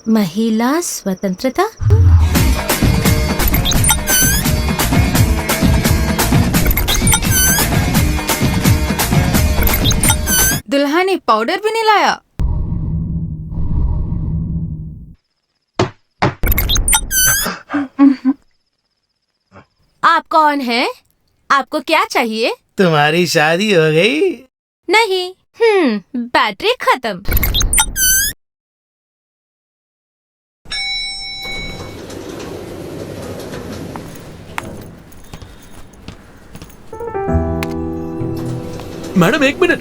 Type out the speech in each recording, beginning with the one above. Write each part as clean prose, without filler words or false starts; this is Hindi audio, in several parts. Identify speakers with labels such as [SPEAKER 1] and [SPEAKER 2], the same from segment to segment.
[SPEAKER 1] महिला स्वतंत्रता।
[SPEAKER 2] दुल्हा ने पाउडर भी नहीं लाया।
[SPEAKER 1] आप कौन है? आपको क्या चाहिए?
[SPEAKER 3] तुम्हारी शादी हो गई?
[SPEAKER 1] नहीं। बैटरी खत्म।
[SPEAKER 4] मैडम एक मिनट।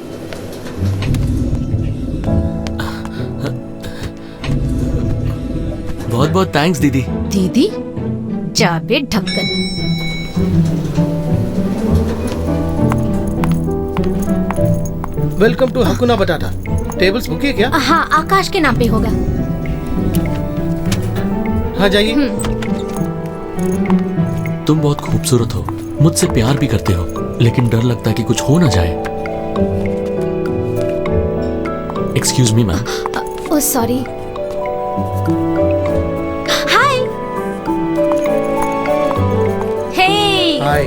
[SPEAKER 4] बहुत बहुत थैंक्स दीदी।
[SPEAKER 1] दीदी जा बे ढक्कन।
[SPEAKER 3] वेलकम टू हकुना बटाटा। टेबल्स बुक है क्या?
[SPEAKER 1] हाँ, आकाश के नाम पे होगा।
[SPEAKER 3] हाँ जाइए।
[SPEAKER 4] तुम बहुत खूबसूरत हो, मुझसे प्यार भी करते हो, लेकिन डर लगता है कि कुछ हो ना जाए। Excuse me ma'am.
[SPEAKER 1] Oh sorry. Hi. Hey.
[SPEAKER 3] Hi.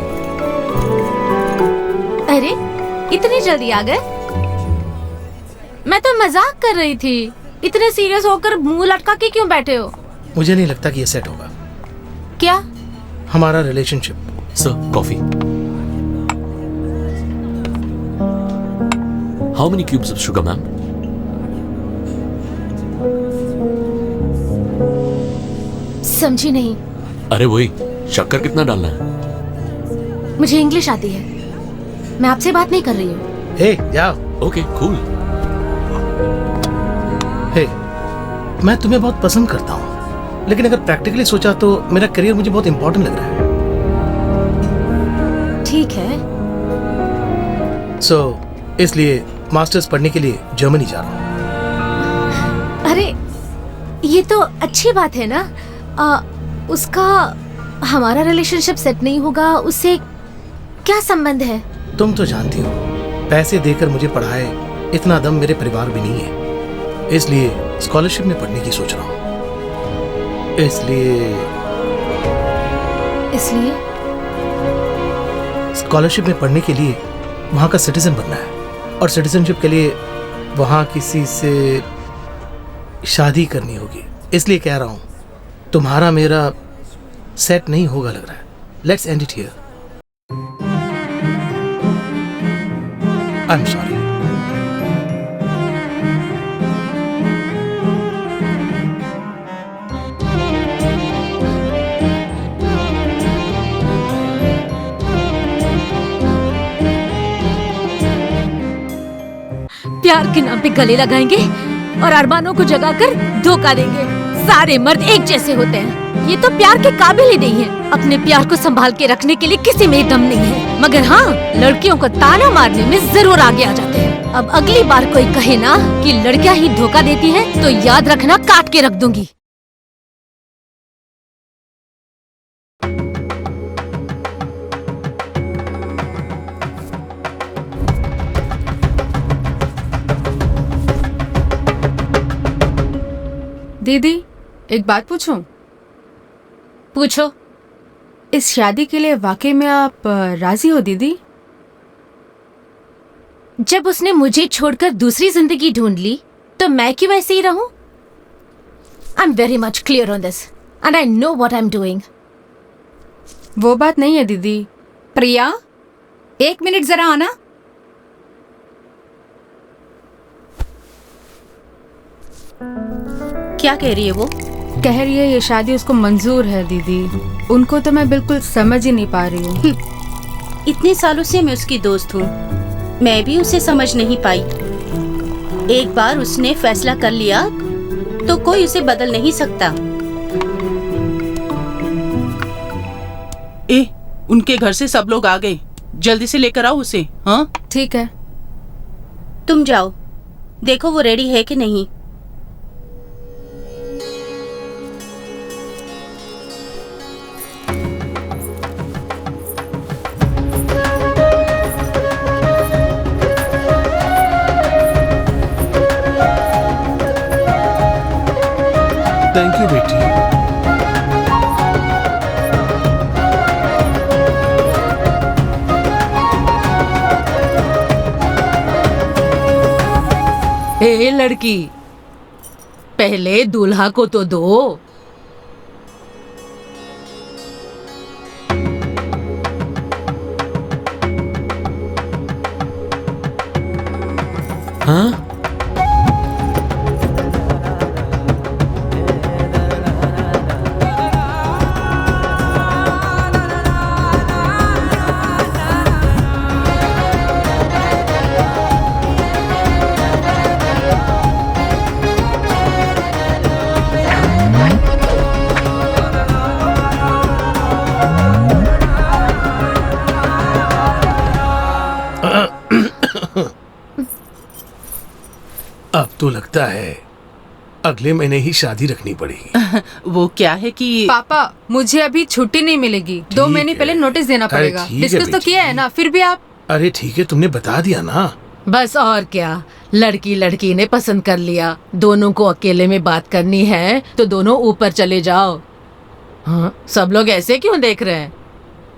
[SPEAKER 1] अरे इतनी जल्दी आ गए? मैं तो मजाक कर रही थी। इतने सीरियस होकर मुंह लटका के क्यों बैठे हो?
[SPEAKER 3] मुझे नहीं लगता कि ये सेट होगा।
[SPEAKER 1] क्या?
[SPEAKER 3] हमारा relationship.
[SPEAKER 4] Sir coffee. How many cubes of sugar ma'am?
[SPEAKER 1] समझी नहीं।
[SPEAKER 4] अरे वही, शक्कर कितना डालना है?
[SPEAKER 1] मुझे इंग्लिश आती है, मैं आपसे बात नहीं कर रही हूँ।
[SPEAKER 3] हे जाओ।
[SPEAKER 4] Okay cool.
[SPEAKER 3] हे, मैं तुम्हें बहुत पसंद करता हूँ, लेकिन अगर प्रैक्टिकली सोचा तो मेरा करियर मुझे बहुत इंपॉर्टेंट लग रहा है।
[SPEAKER 1] ठीक है।
[SPEAKER 3] सो इसलिए मास्टर्स पढ़ने के लिए जर्मनी जा रहा हूँ।
[SPEAKER 1] अरे ये तो अच्छी बात है ना। उसका हमारा रिलेशनशिप सेट नहीं होगा, उससे क्या संबंध है?
[SPEAKER 3] तुम तो जानती हो, पैसे देकर मुझे पढ़ाए इतना दम मेरे परिवार भी नहीं है, इसलिए स्कॉलरशिप में पढ़ने की सोच रहा हूँ। इसलिए स्कॉलरशिप में पढ़ने के लिए वहाँ का सिटीजन बनना है, और सिटीजनशिप के लिए वहाँ किसी से शादी करनी होगी। इसलिए कह रहा हूँ, तुम्हारा मेरा सेट नहीं होगा लग रहा है। Let's end it here. I am sorry.
[SPEAKER 1] प्यार के नाम पे गले लगाएंगे और अरमानों को जगाकर धोखा देंगे। सारे मर्द एक जैसे होते हैं। ये तो प्यार के काबिल ही नहीं है। अपने प्यार को संभाल के रखने के लिए किसी में दम नहीं है, मगर हाँ, लड़कियों को ताना मारने में जरूर आगे आ जाते हैं। अब अगली बार कोई कहे ना कि लड़कियां ही धोखा देती हैं, तो याद रखना, काट के रख दूंगी।
[SPEAKER 2] दीदी एक बात पूछूं?
[SPEAKER 1] पूछो।
[SPEAKER 2] इस शादी के लिए वाकई में आप राजी हो दीदी?
[SPEAKER 1] जब उसने मुझे छोड़कर दूसरी जिंदगी ढूंढ ली, तो मैं क्यों ऐसे ही रहूं? I am very much clear on this and I know what I am doing.
[SPEAKER 2] वो बात नहीं है दीदी। प्रिया, एक मिनट जरा आना।
[SPEAKER 5] क्या कह रही है वो?
[SPEAKER 2] कह रही है ये शादी उसको मंजूर है दीदी। उनको तो मैं बिल्कुल समझ ही नहीं पा रही हूँ।
[SPEAKER 5] इतने सालों से मैं उसकी दोस्त हूँ, मैं भी उसे समझ नहीं पाई। एक बार उसने फैसला कर लिया तो कोई उसे बदल नहीं सकता।
[SPEAKER 6] उनके घर से सब लोग आ गए, जल्दी से लेकर आओ उसे। हाँ
[SPEAKER 2] ठीक है।
[SPEAKER 5] तुम जाओ, देखो वो रेडी है कि नहीं।
[SPEAKER 3] थैंक यू बेटी।
[SPEAKER 6] ए लड़की, पहले दूल्हा को तो दो।
[SPEAKER 4] हाँ?
[SPEAKER 3] अब तो लगता है अगले महीने ही शादी रखनी पड़ेगी।
[SPEAKER 6] वो क्या है कि
[SPEAKER 2] पापा, मुझे अभी छुट्टी नहीं मिलेगी। 2 महीने
[SPEAKER 3] है।
[SPEAKER 2] पहले नोटिस देना
[SPEAKER 3] अरे
[SPEAKER 2] पड़ेगा।
[SPEAKER 3] ठीक है
[SPEAKER 2] डिस्कस तो
[SPEAKER 3] बेटी।
[SPEAKER 2] किया है ना, फिर भी आप।
[SPEAKER 3] अरे ठीक है, तुमने बता दिया ना।
[SPEAKER 6] बस और क्या, लड़की ने पसंद कर लिया। दोनों को अकेले में बात करनी है तो दोनों ऊपर चले जाओ। हाँ, सब लोग ऐसे क्यों देख रहे हैं?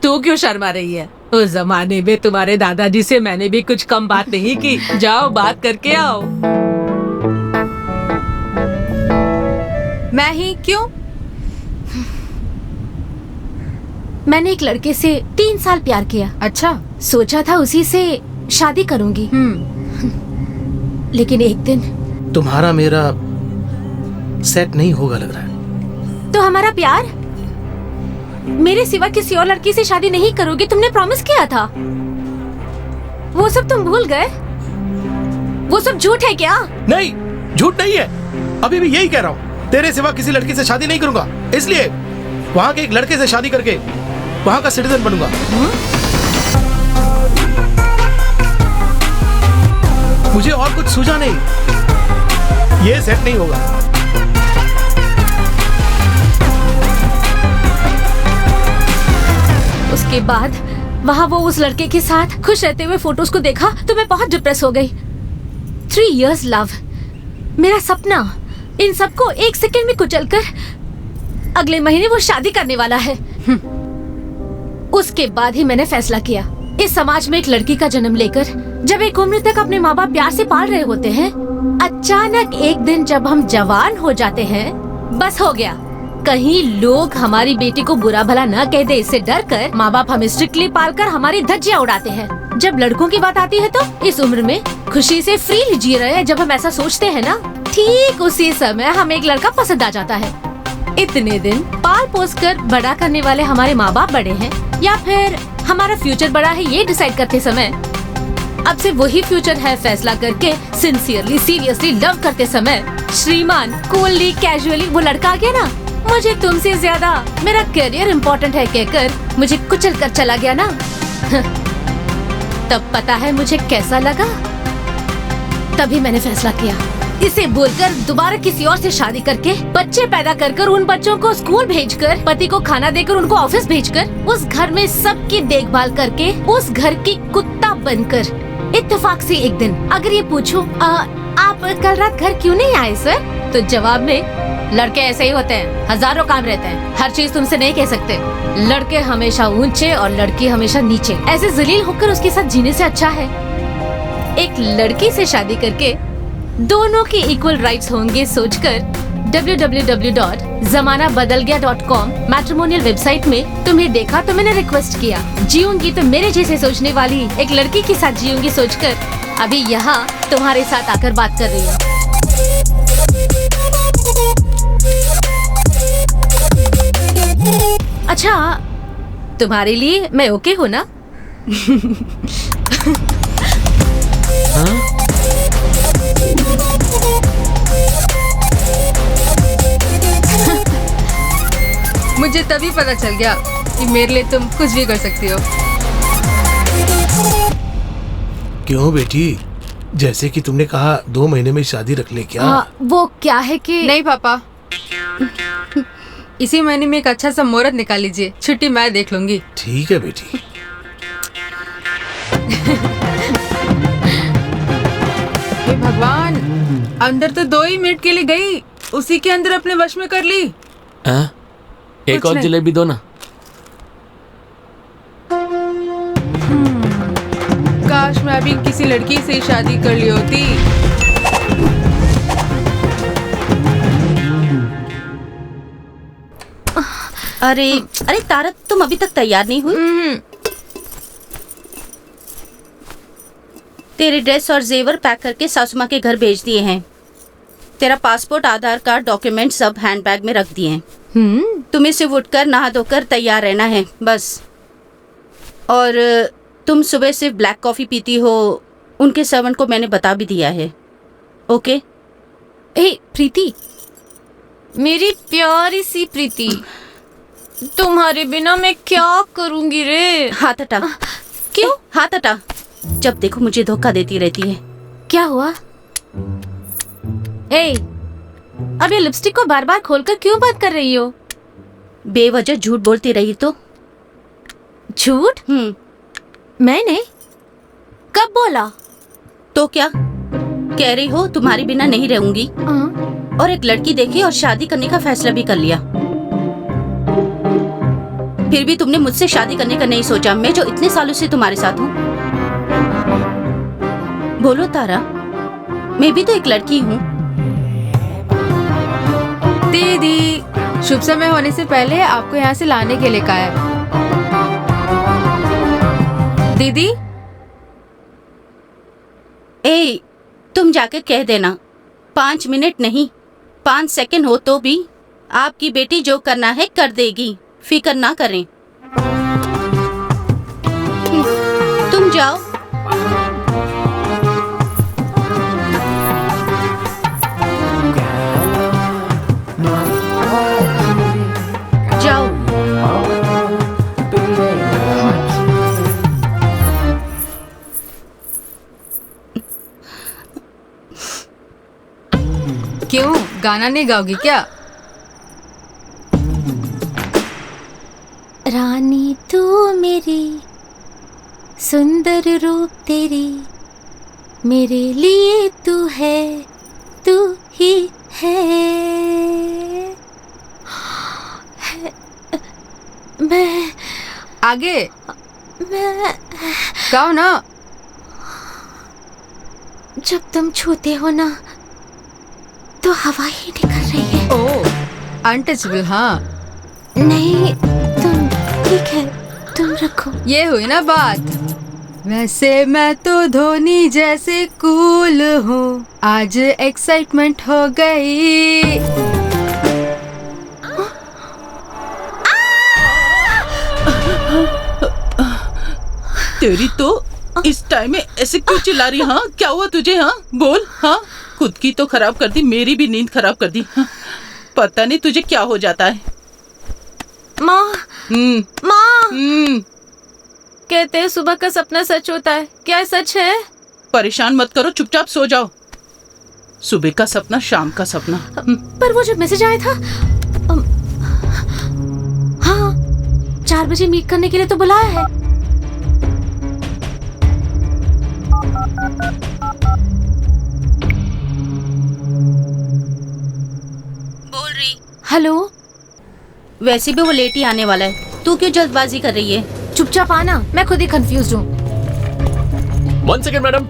[SPEAKER 6] तू क्यों शर्मा रही है? उस जमाने में तुम्हारे दादाजी से मैंने भी कुछ कम बात नहीं की। जाओ बात करके आओ।
[SPEAKER 2] मैं ही क्यों?
[SPEAKER 1] मैंने एक लड़के से 3 साल प्यार किया।
[SPEAKER 2] अच्छा।
[SPEAKER 1] सोचा था उसी से शादी करूंगी, लेकिन एक दिन
[SPEAKER 3] तुम्हारा मेरा सेट नहीं होगा लग रहा है।
[SPEAKER 1] तो हमारा प्यार, मेरे सिवा किसी और लड़की से शादी नहीं करोगे, तुमने प्रॉमिस किया था। वो सब तुम भूल गए? वो सब झूठ है क्या?
[SPEAKER 3] नहीं, झूठ नहीं है। अभी भी यही कह रहा हूँ, तेरे सिवा किसी लड़की से शादी नहीं करूंगा। इसलिए वहाँ के एक लड़के से शादी करके वहाँ का सिटीजन बनूंगा। मुझे और कुछ सूझा नहीं, ये सेट नहीं होगा।
[SPEAKER 1] उसके बाद वहाँ वो उस लड़के के साथ खुश रहते हुए फोटोज को देखा तो मैं बहुत डिप्रेस हो गई। 3 years लव, मेरा सपना, इन सबको 1 सेकंड में कुचलकर अगले महीने वो शादी करने वाला है। उसके बाद ही मैंने फैसला किया, इस समाज में एक लड़की का जन्म लेकर जब एक उम्र तक अपने माँ बाप प्यार से पाल रहे होते हैं, अचानक एक दिन जब हम जवान हो जाते हैं, बस हो गया, कहीं लोग हमारी बेटी को बुरा भला न कह दे, इससे डर कर माँ बाप हमें स्ट्रिक्टली पालकर हमारी धज्जियां उड़ाते हैं। जब लड़कों की बात आती है तो इस उम्र में खुशी से फ्रीली जी रहे हैं, जब हम ऐसा सोचते हैं ना, ठीक उसी समय हमें एक लड़का पसंद आ जाता है। इतने दिन पाल पोस कर बड़ा करने वाले हमारे माँ बाप बड़े हैं या फिर हमारा फ्यूचर बड़ा है, ये डिसाइड करते समय अब से वही फ्यूचर है फैसला करके सिंसियरली सीरियसली लव करते समय श्रीमान कूलली कैजुअली वो लड़का आ गया ना, मुझे तुमसे ज्यादा मेरा करियर इम्पोर्टेंट है कहकर मुझे कुचल कर चला गया ना। तब पता है मुझे कैसा लगा? तभी मैंने फैसला किया, इसे बोलकर दोबारा किसी और से शादी करके बच्चे पैदा कर उन बच्चों को स्कूल भेजकर, पति को खाना देकर, उनको ऑफिस भेजकर, उस घर में सबकी देखभाल करके, उस घर की कुत्ता बनकर, इत्तेफाक से एक दिन अगर ये पूछूं, आप कल रात घर क्यों नहीं आए सर, तो जवाब में लड़के ऐसे ही होते हैं, हजारों काम रहते हैं, हर चीज तुमसे नहीं कह सकते। लड़के हमेशा ऊंचे और लड़की हमेशा नीचे, ऐसे जलील होकर उसके साथ जीने से अच्छा है एक लड़की से शादी करके दोनों के इक्वल राइट्स होंगे सोचकर www.zamanabadalgaya.com मैट्रिमोनियल वेबसाइट में तुम्हें देखा तो मैंने रिक्वेस्ट किया, जीऊंगी तो मेरे जैसे सोचने वाली एक लड़की के साथ जीऊंगी सोचकर अभी यहाँ तुम्हारे साथ आकर बात कर रही हूँ। अच्छा, तुम्हारे लिए मैं ओके हूँ ना?
[SPEAKER 4] हाँ?
[SPEAKER 2] मुझे तभी पता चल गया कि मेरे लिए तुम कुछ भी कर सकती हो।
[SPEAKER 3] क्यों बेटी, जैसे कि तुमने कहा 2 महीने में शादी रख ले क्या?
[SPEAKER 1] वो क्या है कि
[SPEAKER 2] नहीं पापा, इसी महीने में एक अच्छा सा मुहूर्त निकाल लीजिए, छुट्टी मैं देख लूंगी।
[SPEAKER 3] ठीक है बेटी।
[SPEAKER 2] हे भगवान, अंदर तो 2 ही मिनट के लिए गई, उसी के अंदर अपने वश में कर ली।
[SPEAKER 4] हाँ? एक
[SPEAKER 2] कुछ
[SPEAKER 4] और
[SPEAKER 2] नहीं।
[SPEAKER 4] जलेबी दो ना।
[SPEAKER 2] काश मैं भी किसी लड़की से शादी कर ली होती।
[SPEAKER 5] अरे अरे तारा, तुम अभी तक तैयार नहीं हुई? तेरे ड्रेस और जेवर पैक करके सासू माँ के घर भेज दिए हैं। तेरा पासपोर्ट, आधार कार्ड, डॉक्यूमेंट सब हैंडबैग में रख दिए हैं। तुम्हें सिर्फ उठकर नहा धोकर तैयार रहना है बस। और तुम सुबह सिर्फ ब्लैक कॉफ़ी पीती हो, उनके सर्वेंट को मैंने बता भी दिया है। ओके?
[SPEAKER 1] ए प्रीति, मेरी प्यारी सी प्रीति, तुम्हारे बिना मैं क्या करूंगी रे।
[SPEAKER 5] हाथ हटा। क्यों हाथ हटा? जब देखो मुझे धोखा देती रहती है।
[SPEAKER 1] क्या हुआ? ए, अब ये लिपस्टिक को बार बार खोलकर क्यों बंद कर रही हो?
[SPEAKER 5] बेवजह झूठ बोलती रही तो?
[SPEAKER 1] झूठ? मैंने कब बोला?
[SPEAKER 5] तो क्या कह रही हो? तुम्हारे बिना नहीं रहूंगी और एक लड़की देखी और शादी करने का फैसला भी कर लिया। फिर भी तुमने मुझसे शादी करने का नहीं सोचा, मैं जो इतने सालों से तुम्हारे साथ हूँ। बोलो तारा, मैं भी तो एक लड़की हूँ।
[SPEAKER 2] दीदी, शुभ समय होने से पहले आपको यहाँ से लाने के लिए कहा है। दीदी,
[SPEAKER 5] ए, तुम जाकर कह देना 5 मिनट नहीं 5 सेकंड हो तो भी आपकी बेटी जो करना है कर देगी, फिक्र ना करें। तुम जाओ। जाओ।
[SPEAKER 2] क्यों गाना नहीं गाओगी क्या?
[SPEAKER 1] रानी तू मेरी, सुंदर रूप तेरी, मेरे लिए तू है, तू ही है। मैं
[SPEAKER 2] आगे
[SPEAKER 1] मैं
[SPEAKER 2] गाओ ना।
[SPEAKER 1] जब तुम छूते हो ना तो हवा ही निकल रही है।
[SPEAKER 2] ओ, अनटचेबल। हाँ,
[SPEAKER 1] नहीं, तुम ठीक है, तुम रखो।
[SPEAKER 2] ये हुई ना बात। वैसे मैं तो धोनी जैसे कूल हूँ, आज एक्साइटमेंट हो गई।
[SPEAKER 7] तेरी तो इस टाइम में ऐसे क्यों चिल्ला रही? हाँ, क्या हुआ तुझे? हाँ बोल। हाँ, खुद की तो खराब कर दी, मेरी भी नींद खराब कर दी। हाँ, पता नहीं तुझे क्या हो जाता है।
[SPEAKER 1] माँ, माँ,
[SPEAKER 7] हम्म,
[SPEAKER 1] कहते हैं सुबह का सपना सच होता है, क्या सच है?
[SPEAKER 7] परेशान मत करो, चुपचाप सो जाओ। सुबह का सपना, शाम का सपना।
[SPEAKER 1] पर वो जो मैसेज आया था, हाँ, 4 बजे मीट करने के लिए तो बुलाया है।
[SPEAKER 5] बोल रही।
[SPEAKER 1] हेलो,
[SPEAKER 5] वैसे भी वो लेट ही आने वाला है, तू क्यों जल्दबाजी कर रही है?
[SPEAKER 1] चुपचाप आना, मैं खुद ही कंफ्यूज हूँ।
[SPEAKER 4] 1 second madam.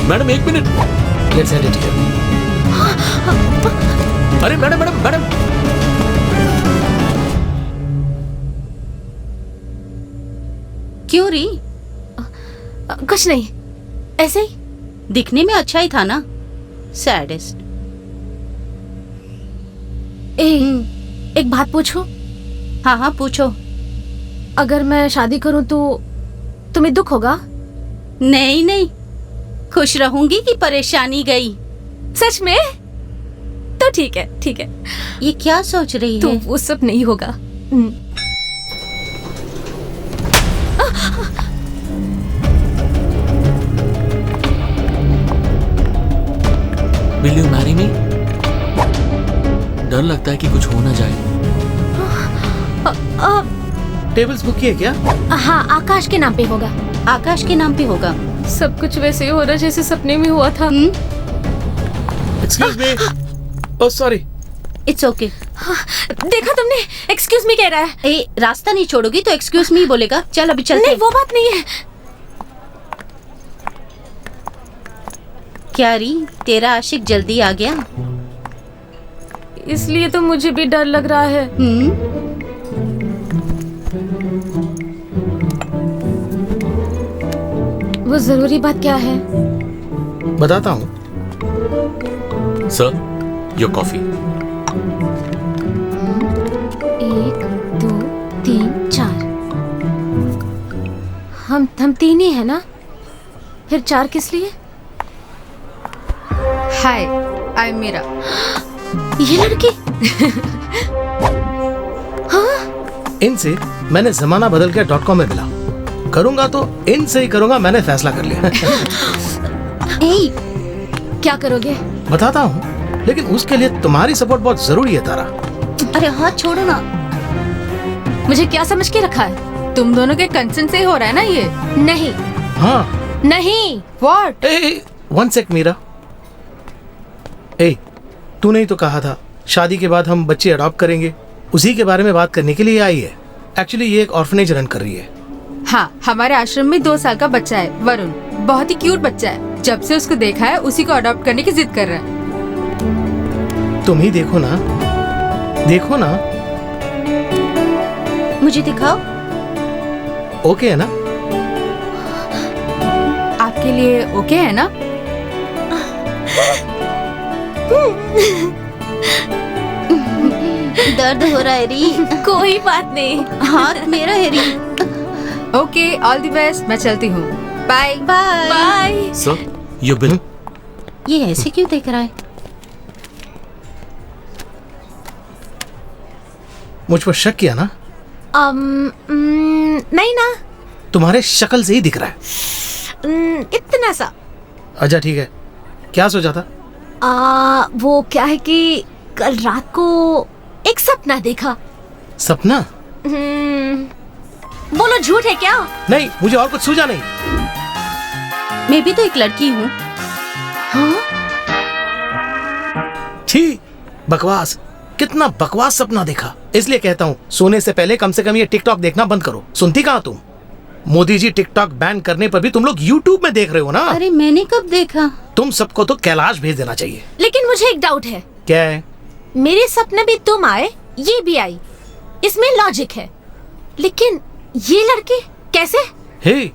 [SPEAKER 4] Madam 1 minute.
[SPEAKER 3] Let's end it here.
[SPEAKER 4] अरे मैडम मैडम मैडम,
[SPEAKER 5] क्यों री?
[SPEAKER 1] कुछ नहीं, ऐसे ही।
[SPEAKER 5] दिखने में अच्छा ही था ना। सैडेस्ट।
[SPEAKER 1] एक बात पूछूं?
[SPEAKER 5] हाँ हाँ पूछो।
[SPEAKER 1] अगर मैं शादी करूं तो तुम्हें दुख होगा?
[SPEAKER 5] नहीं नहीं, खुश रहूंगी कि परेशानी गई।
[SPEAKER 1] सच में? तो ठीक है, ठीक है।
[SPEAKER 5] ये क्या सोच रही
[SPEAKER 1] तो
[SPEAKER 5] है?
[SPEAKER 1] वो सब नहीं होगा।
[SPEAKER 4] Will you marry me? डर लगता है कि कुछ हो ना जाए।
[SPEAKER 3] टेबल्स बुक किए क्या?
[SPEAKER 1] हाँ, आकाश के नाम पे होगा।
[SPEAKER 5] आकाश के नाम पे होगा।
[SPEAKER 1] सब कुछ वैसे ही हो रहा जैसे सपने में हुआ था।
[SPEAKER 3] Excuse me, oh sorry.
[SPEAKER 5] It's okay.
[SPEAKER 1] देखा तुमने, एक्सक्यूज मी कह रहा है।
[SPEAKER 5] ए, रास्ता नहीं छोड़ोगी तो एक्सक्यूज मी बोलेगा। चल अभी चलते
[SPEAKER 1] नहीं,
[SPEAKER 5] हैं।
[SPEAKER 1] वो बात नहीं है।
[SPEAKER 5] क्या री, तेरा आशिक जल्दी आ गया?
[SPEAKER 1] इसलिए तो मुझे भी डर लग रहा है। वो जरूरी बात क्या है?
[SPEAKER 3] बताता हूँ।
[SPEAKER 4] Sir, your coffee.
[SPEAKER 1] 1 2 3 4। हम 3 ही है ना? फिर 4 किस लिए?
[SPEAKER 2] हाय, आई एम मीरा।
[SPEAKER 1] ये लड़की।
[SPEAKER 3] इनसे मैंने जमाना बदल के .com में मिला। करूंगा तो इनसे ही करूंगा, मैंने फैसला कर लिया।
[SPEAKER 1] क्या करोगे?
[SPEAKER 3] बताता हूँ, लेकिन उसके लिए तुम्हारी सपोर्ट बहुत जरूरी है तारा।
[SPEAKER 5] अरे हाथ छोड़ो ना।
[SPEAKER 1] मुझे क्या समझ के रखा है?
[SPEAKER 2] तुम दोनों के कंसेंट से ही हो रहा है ना ये?
[SPEAKER 1] नहीं
[SPEAKER 3] हाँ।
[SPEAKER 1] नहीं।
[SPEAKER 2] व्हाट?
[SPEAKER 3] One sec Meera. तूने ही तो कहा था शादी के बाद हम बच्चे अडॉप्ट करेंगे। उसी के बारे में बात करने के लिए आई है। एक्चुअली ये एक ऑर्फनेज रन कर रही है।
[SPEAKER 2] हाँ, हमारे आश्रम में 2 साल का बच्चा है, वरुण। बहुत ही क्यूट बच्चा है। जब से उसको देखा है उसी को अडॉप्ट करने की जिद कर रहा है।
[SPEAKER 3] तुम ही देखो ना, देखो ना।
[SPEAKER 5] मुझे दिखाओ।
[SPEAKER 3] ओके है ना?
[SPEAKER 2] आपके लिए ओके है ना?
[SPEAKER 5] दर्द हो रहा है री।
[SPEAKER 1] कोई बात नहीं।
[SPEAKER 5] हाथ मेरा है री।
[SPEAKER 2] Okay, all the best. मैं चलती हूँ। Bye
[SPEAKER 5] bye.
[SPEAKER 1] Bye.
[SPEAKER 4] Sir, your bill.
[SPEAKER 5] ये ऐसे क्यों देख रहा है?
[SPEAKER 3] मुझ पर शक किया ना?
[SPEAKER 1] नहीं ना।
[SPEAKER 3] तुम्हारे शक्ल से ही दिख रहा है।
[SPEAKER 1] इतना सा।
[SPEAKER 3] अच्छा ठीक है, क्या सोचा था?
[SPEAKER 1] वो क्या है कि कल रात को एक सपना देखा।
[SPEAKER 3] सपना?
[SPEAKER 1] बोलो, झूठ है क्या?
[SPEAKER 3] नहीं, मुझे और कुछ सूझा नहीं।
[SPEAKER 5] मैं भी तो एक लड़की हूँ।
[SPEAKER 3] छी, बकवास। कितना बकवास सपना देखा। इसलिए कहता हूँ सोने से पहले कम से कम ये टिकटॉक देखना बंद करो। सुनती कहाँ तुम? मोदी जी टिकटॉक बैन करने पर भी तुम लोग यूट्यूब में देख रहे हो ना।
[SPEAKER 5] अरे मैंने कब देखा?
[SPEAKER 3] तुम सबको तो कैलाश भेज देना चाहिए।
[SPEAKER 1] लेकिन मुझे एक डाउट है।
[SPEAKER 3] क्या है?
[SPEAKER 1] मेरे सपने भी तुम आए, ये भी आई, इसमें लॉजिक है, लेकिन ये लड़की कैसे?
[SPEAKER 3] हे,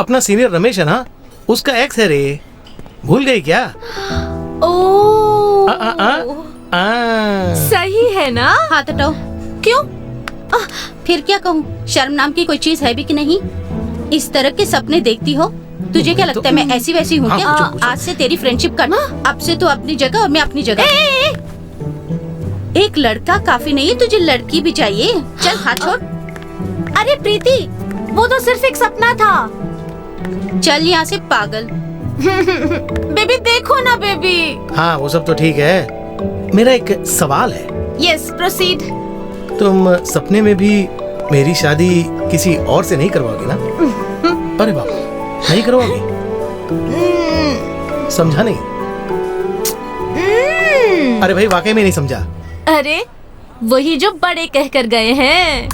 [SPEAKER 3] अपना सीनियर रमेश है ना, उसका एक्स है रे। भूल गई क्या?
[SPEAKER 1] ओह, सही है ना?
[SPEAKER 5] हाथ हटाओ।
[SPEAKER 1] क्यों?
[SPEAKER 5] फिर क्या कहूँ? शर्म नाम की कोई चीज है भी कि नहीं? इस तरह के सपने देखती हो? तुझे क्या लगता है मैं ऐसी वैसी हूँ क्या? आज से तेरी फ्रेंडशिप करना। अब से तू अपनी जगह और मैं अपनी जगह। एक लड़का काफी नहीं है, तुझे लड़की भी चाहिए। चल हाथ छोड़।
[SPEAKER 1] अरे प्रीति, वो तो सिर्फ एक सपना था।
[SPEAKER 5] चल यहाँ से पागल।
[SPEAKER 1] बेबी देखो ना बेबी।
[SPEAKER 3] हाँ, वो सब तो ठीक है। मेरा एक सवाल है।
[SPEAKER 1] Yes, proceed.
[SPEAKER 3] तुम सपने में भी मेरी शादी किसी और से नहीं करवाओगी ना? अरे बाप, नहीं करवाओगी? समझा नहीं? अरे भाई, वाकई में नहीं समझा।
[SPEAKER 1] अरे वही जो बड़े कहकर गए हैं।